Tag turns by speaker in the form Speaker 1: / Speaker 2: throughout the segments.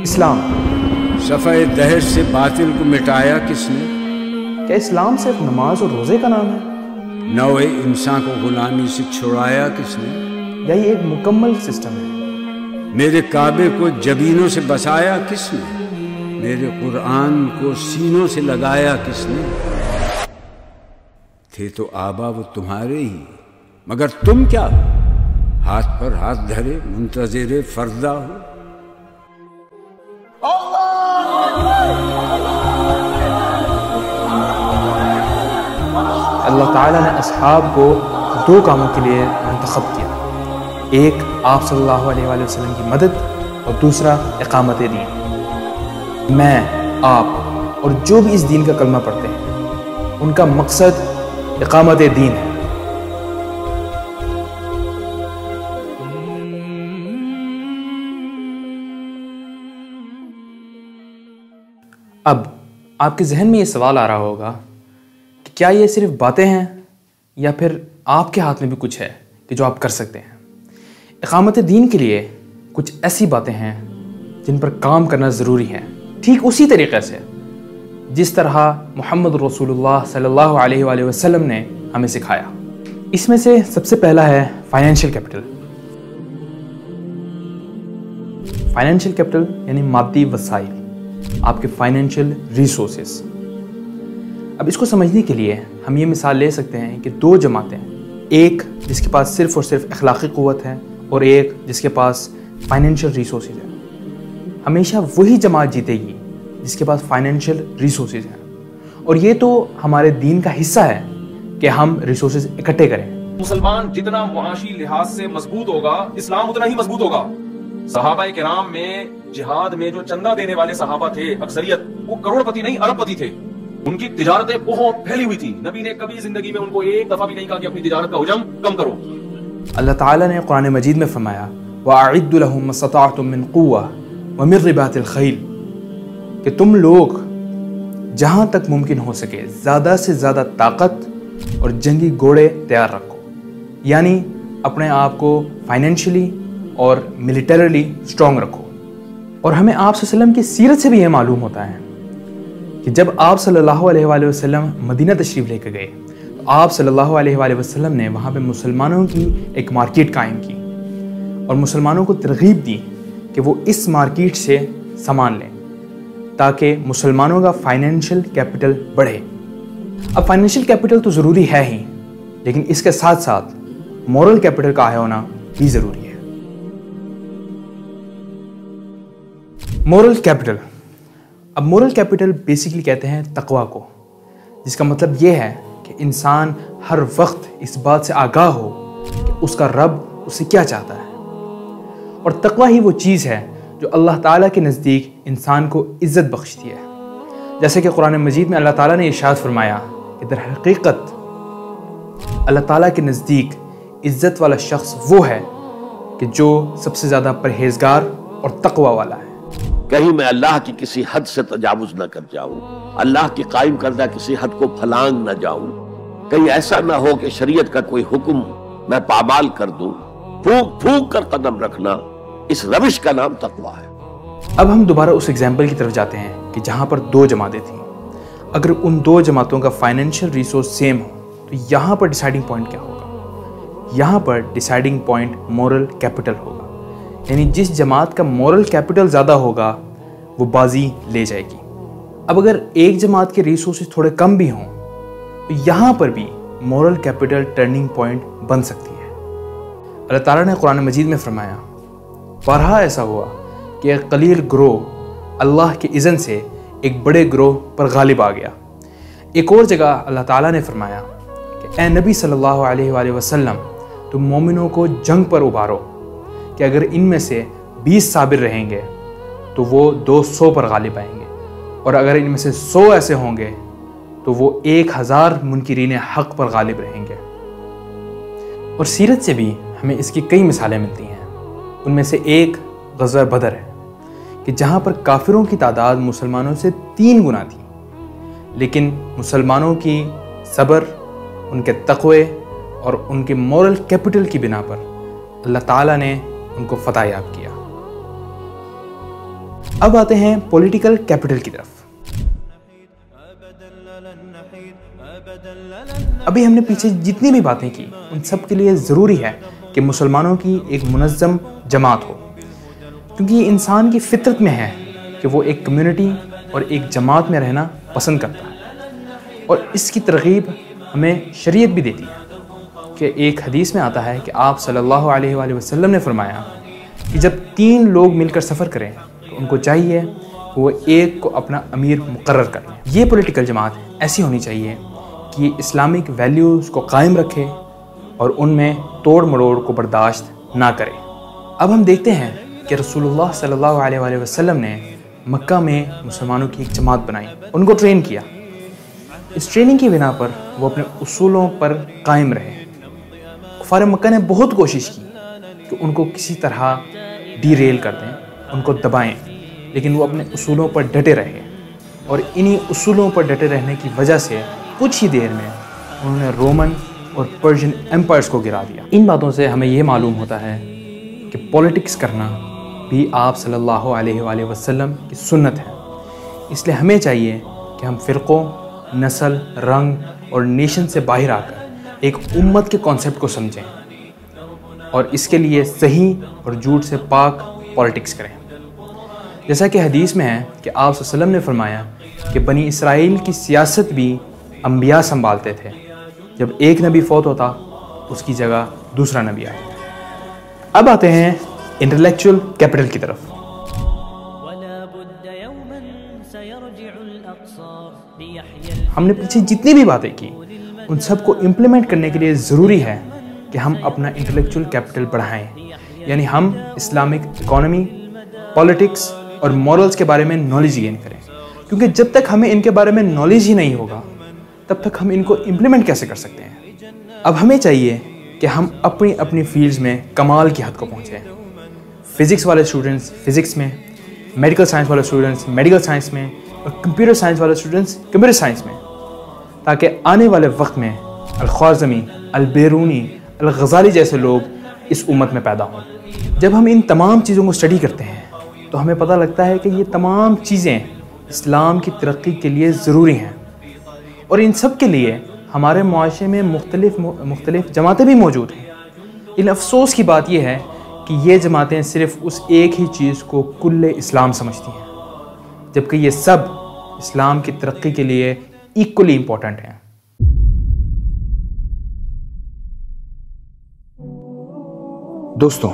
Speaker 1: اسلام
Speaker 2: صفحہ دہر سے باطل کو مٹایا کس نے؟
Speaker 1: کیا اسلام صرف نماز اور روزے کا نام ہے؟
Speaker 2: نوع انسان کو غلامی سے چھڑایا کس نے؟
Speaker 1: یا یہ ایک مکمل سسٹم ہے؟
Speaker 2: میرے کعبے کو جبینوں سے بسایا کس نے؟ میرے قرآن کو سینوں سے لگایا کس نے؟ تھے تو آبا وہ تمہارے ہی، مگر تم کیا ہو؟ ہاتھ پر ہاتھ دھرے منتظر فردا ہو۔
Speaker 1: اللہ تعالیٰ نے اصحاب کو دو کاموں کے لیے منتخب کیا، ایک آپ صلی اللہ علیہ وآلہ وسلم کی مدد اور دوسرا اقامت دین۔ میں، آپ اور جو بھی اس دین کا کلمہ پڑھتے ہیں ان کا مقصد اقامت دین ہے۔ اب آپ کے ذہن میں یہ سوال آ رہا ہوگا کہ کیا یہ صرف باتیں ہیں یا پھر آپ کے ہاتھ میں بھی کچھ ہے کہ جو آپ کر سکتے ہیں؟ اقامت دین کے لیے کچھ ایسی باتیں ہیں جن پر کام کرنا ضروری ہے، ٹھیک اسی طریقے سے جس طرح محمد رسول اللہ صلی اللہ علیہ وآلہ وسلم نے ہمیں سکھایا۔ اس میں سے سب سے پہلا ہے فائنینشیل کیپٹل۔ فائنینشیل کیپٹل یعنی مادی وسائل، آپ کے فائنینشیل ریسورسز۔ اب اس کو سمجھنے کے لیے ہم یہ مثال لے سکتے ہیں کہ دو جماعتیں، ایک جس کے پاس صرف اور صرف اخلاقی قوت ہے اور ایک جس کے پاس فائنینشیل ریسورسز ہیں۔ ہمیشہ وہی جماعت جیتے گی جس کے پاس فائنینشیل ریسورسز ہیں، اور یہ تو ہمارے دین کا حصہ ہے کہ ہم ریسورسز اکٹھے کریں۔
Speaker 3: مسلمان جتنا معاشی لحاظ سے مضبوط ہوگا، اسلام اتنا ہی مضبوط ہوگا۔ صحابہ کرام میں جہاد میں جو چندہ دینے والے صحابہ تھے اکثریت، وہ کروڑ پتی نہیں ارب پتی تھے۔ ان کی تجارتیں بہت پھیلی ہوئی تھی، نبی نے کبھی زندگی میں ان کو ایک دفعہ بھی نہیں کہا کہ اپنی تجارت کا حجم کم کرو۔
Speaker 1: اللہ تعالیٰ نے قرآن مجید میں فرمایا وَأَعِدُّ لَهُم مَّا اسْتَطَعْتُم مِّن قُوَّةٍ وَمِن رِّبَاطِ الْخَيْلِ کہ تم لوگ جہاں تک ممکن ہو سکے زیادہ سے زیادہ طاقت اور جنگی گھوڑے تیار رکھو، یعنی اپنے آپ کو فائنینشلی اور ملیٹریلی اسٹرانگ رکھو۔ اور ہمیں آپ صلی اللہ علیہ وسلم کی سیرت سے بھی یہ معلوم ہوتا ہے کہ جب آپ صلی اللہ علیہ وآلہ وسلم مدینہ تشریف لے کے گئے تو آپ صلی اللہ علیہ وآلہ وسلم نے وہاں پہ مسلمانوں کی ایک مارکیٹ قائم کی اور مسلمانوں کو ترغیب دی کہ وہ اس مارکیٹ سے سامان لیں تاکہ مسلمانوں کا فائنینشیل کیپٹل بڑھے۔ اب فائنینشیل کیپٹل تو ضروری ہے ہی، لیکن اس کے ساتھ ساتھ مورل کیپٹل کا ہونا بھی ضروری ہے۔ مورل کیپٹل، اب مورل کیپٹل بیسیکلی کہتے ہیں تقوی کو، جس کا مطلب یہ ہے کہ انسان ہر وقت اس بات سے آگاہ ہو کہ اس کا رب اسے کیا چاہتا ہے، اور تقوی ہی وہ چیز ہے جو اللہ تعالیٰ کے نزدیک انسان کو عزت بخشتی ہے۔ جیسے کہ قرآن مجید میں اللہ تعالیٰ نے ارشاد فرمایا کہ در حقیقت اللہ تعالیٰ کے نزدیک عزت والا شخص وہ ہے کہ جو سب سے زیادہ پرہیزگار اور تقوی والا ہے۔
Speaker 4: کہیں میں اللہ کی کسی حد سے تجاوز نہ کر جاؤں، اللہ کی قائم کردہ کسی حد کو پھلانگ نہ جاؤں، کہیں ایسا نہ ہو کہ شریعت کا کوئی حکم میں پامال کر دوں، پھونک پھونک کر قدم رکھنا، اس روش کا نام تقویٰ ہے۔
Speaker 1: اب ہم دوبارہ اس ایگزامپل کی طرف جاتے ہیں کہ جہاں پر دو جماعتیں تھیں، اگر ان دو جماعتوں کا فائنینشیل ریسورس سیم ہو تو یہاں پر ڈیسائیڈنگ پوائنٹ کیا ہوگا؟ یہاں پر ڈیسائیڈنگ پوائنٹ مورل کیپٹل ہوگا، یعنی جس جماعت کا مورل کیپٹل زیادہ ہوگا وہ بازی لے جائے گی۔ اب اگر ایک جماعت کے ریسورسز تھوڑے کم بھی ہوں تو یہاں پر بھی مورل کیپٹل ٹرننگ پوائنٹ بن سکتی ہے۔ اللہ تعالیٰ نے قرآن مجید میں فرمایا بارہا ایسا ہوا کہ ایک قلیل گروہ اللہ کے اذن سے ایک بڑے گروہ پر غالب آ گیا۔ ایک اور جگہ اللہ تعالیٰ نے فرمایا کہ اے نبی صلی اللہ علیہ وآلہ وسلم، تم مومنوں کو جنگ پر ابھارو کہ اگر ان میں سے 20 صابر رہیں گے تو وہ 200 پر غالب آئیں گے، اور اگر ان میں سے 100 ایسے ہوں گے تو وہ 1000 منکرین حق پر غالب رہیں گے۔ اور سیرت سے بھی ہمیں اس کی کئی مثالیں ملتی ہیں۔ ان میں سے ایک غزوہ بدر ہے کہ جہاں پر کافروں کی تعداد مسلمانوں سے 3 گنا تھی، لیکن مسلمانوں کی صبر، ان کے تقوی اور ان کے مورل کیپٹل کی بنا پر اللہ تعالیٰ نے ان کو فتح یاب کیا۔ اب آتے ہیں پولیٹیکل کیپٹل کی طرف۔ ابھی ہم نے پیچھے جتنی بھی باتیں کی ان سب کے لیے ضروری ہے کہ مسلمانوں کی ایک منظم جماعت ہو، کیونکہ یہ انسان کی فطرت میں ہے کہ وہ ایک کمیونٹی اور ایک جماعت میں رہنا پسند کرتا ہے، اور اس کی ترغیب ہمیں شریعت بھی دیتی ہے کہ ایک حدیث میں آتا ہے کہ آپ صلی اللہ علیہ وآلہ وسلم نے فرمایا کہ جب 3 لوگ مل کر سفر کریں تو ان کو چاہیے کہ وہ ایک کو اپنا امیر مقرر کر لیں۔ یہ پولیٹیکل جماعت ایسی ہونی چاہیے کہ یہ اسلامک ویلیوز کو قائم رکھے اور ان میں توڑ مڑوڑ کو برداشت نہ کرے۔ اب ہم دیکھتے ہیں کہ رسول اللہ صلی اللہ علیہ وآلہ وسلم نے مکہ میں مسلمانوں کی ایک جماعت بنائی، ان کو ٹرین کیا۔ اس ٹریننگ کی بنا پر وہ اپنے اصولوں پر قائم رہے۔ کفار مکہ نے بہت کوشش کی کہ ان کو کسی طرح ڈی ریل کر دیں، ان کو دبائیں، لیکن وہ اپنے اصولوں پر ڈٹے رہے، اور انہی اصولوں پر ڈٹے رہنے کی وجہ سے کچھ ہی دیر میں انہوں نے رومن اور پرشین ایمپائرز کو گرا دیا۔ ان باتوں سے ہمیں یہ معلوم ہوتا ہے کہ پولیٹکس کرنا بھی آپ صلی اللہ علیہ وآلہ وسلم کی سنت ہے۔ اس لیے ہمیں چاہیے کہ ہم فرقوں، نسل، رنگ اور نیشن سے باہر آ کر ایک امت کے کانسیپٹ کو سمجھیں اور اس کے لیے صحیح اور جھوٹ سے پاک پولیٹکس کریں۔ جیسا کہ حدیث میں ہے کہ آپ صلی اللہ علیہ وسلم نے فرمایا کہ بنی اسرائیل کی سیاست بھی انبیاء سنبھالتے تھے، جب ایک نبی فوت ہوتا اس کی جگہ دوسرا نبی آیا۔ اب آتے ہیں انٹلیکچوئل کیپٹل کی طرف۔ ہم نے پیچھے جتنی بھی باتیں کی ان سب کو امپلیمنٹ کرنے کے لیے ضروری ہے کہ ہم اپنا انٹلیکچوئل کیپٹل بڑھائیں، یعنی ہم اسلامک اکانومی، پولیٹکس اور مورلز کے بارے میں نالج گین کریں، کیونکہ جب تک ہمیں ان کے بارے میں نالج ہی نہیں ہوگا تب تک ہم ان کو امپلیمنٹ کیسے کر سکتے ہیں۔ اب ہمیں چاہیے کہ ہم اپنی فیلڈز میں کمال کی حد کو پہنچیں۔ فزکس والے اسٹوڈنٹس فزکس میں، میڈیکل سائنس والے اسٹوڈنٹس میڈیکل سائنس میں، اور کمپیوٹر سائنس والے اسٹوڈنٹس کمپیوٹر سائنس میں، تاکہ آنے والے وقت میں الخوارزمی، البیرونی، الغزالی جیسے لوگ اس امت میں پیدا ہوں۔ جب ہم ان تمام چیزوں کو اسٹڈی کرتے ہیں تو ہمیں پتہ لگتا ہے کہ یہ تمام چیزیں اسلام کی ترقی کے لیے ضروری ہیں، اور ان سب کے لیے ہمارے معاشرے میں مختلف جماعتیں بھی موجود ہیں۔ لیکن افسوس کی بات یہ ہے کہ یہ جماعتیں صرف اس ایک ہی چیز کو کل اسلام سمجھتی ہیں، جبکہ یہ سب اسلام کی ترقی کے لیے ایکولی امپورٹنٹ ہیں۔ دوستوں،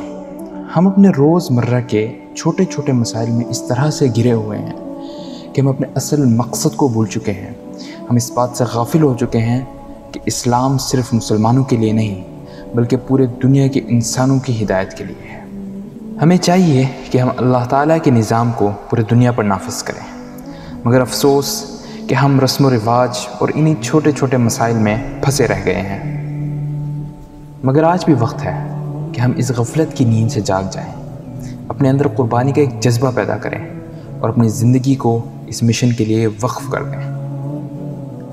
Speaker 1: ہم اپنے روزمرہ کے چھوٹے چھوٹے مسائل میں اس طرح سے گھرے ہوئے ہیں کہ ہم اپنے اصل مقصد کو بھول چکے ہیں۔ ہم اس بات سے غافل ہو چکے ہیں کہ اسلام صرف مسلمانوں کے لیے نہیں بلکہ پورے دنیا کے انسانوں کی ہدایت کے لیے ہے۔ ہمیں چاہیے کہ ہم اللہ تعالیٰ کے نظام کو پورے دنیا پر نافذ کریں، مگر افسوس کہ ہم رسم و رواج اور انہی چھوٹے چھوٹے مسائل میں پھنسے رہ گئے ہیں۔ مگر آج بھی وقت ہے کہ ہم اس غفلت کی نیند سے جاگ جائیں، اپنے اندر قربانی کا ایک جذبہ پیدا کریں اور اپنی زندگی کو اس مشن کے لیے وقف کر دیں۔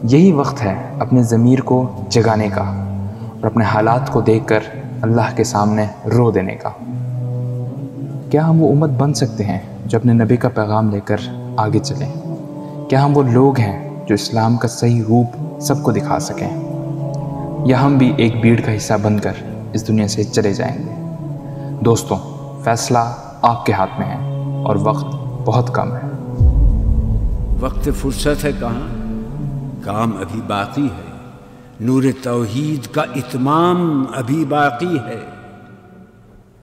Speaker 1: یہی وقت ہے اپنے ضمیر کو جگانے کا اور اپنے حالات کو دیکھ کر اللہ کے سامنے رو دینے کا۔ کیا ہم وہ امت بن سکتے ہیں جو اپنے نبی کا پیغام لے کر آگے چلیں؟ کیا ہم وہ لوگ ہیں جو اسلام کا صحیح روپ سب کو دکھا سکیں؟ یا ہم بھی ایک بھیڑ کا حصہ بن کر اس دنیا سے چلے جائیں گے؟ دوستوں، فیصلہ آپ کے ہاتھ میں ہے اور وقت بہت کم ہے۔
Speaker 2: وقت فرصت ہے کہاں، کام ابھی باقی ہے، نور توحید کا اتمام ابھی باقی ہے۔